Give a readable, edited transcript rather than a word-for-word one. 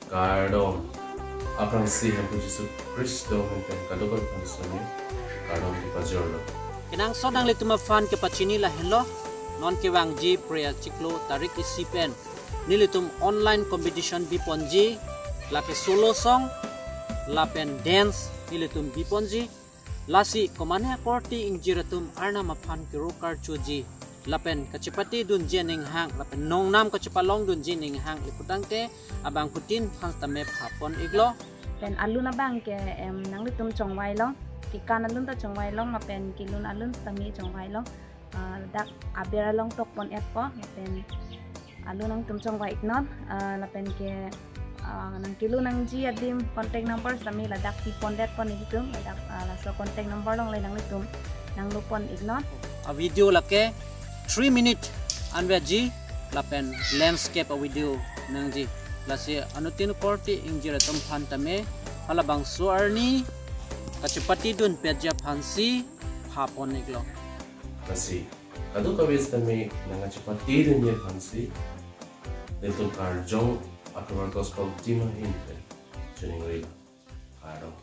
Kardom aprang si hampu Jesu Kristo henten kadokol pansami kardom di pajorlo. Kinang sodang litumafan ke pachini lah hello non kewang ji prayer ciklo tarik isipen nilitum online competition biponji lape solo song lapen dance nilitum biponji lasi komane korti ingjiratum Arnam afan ke rokar chuji lapen chepate dun ningkehang lapen nongnam chepalong dun ningkehang iputangte abang putin hang tame phapon iglo pen alun abang ke nang litum chongwai long Kekan alun ta chongwai long lapen kilun alun stami chongwai long dak abera long tok pon po lapen alun ang tum chongwai iknon lapen ke nang kilun nang ji adim contact number stami ladak ti pon det pon itum ladak laso contact number long lai nang litum nang lupon iknon a video lake 3 minute anveji lapen landscape a video nang ji lasi anutin korti ingjiratum phantame halabang suarni chepate dun peja phansi phapon iglo Nasi kadokol westami nang chepate dun ye phansi letum karjong aprang gospel team hinte chuning ri kardom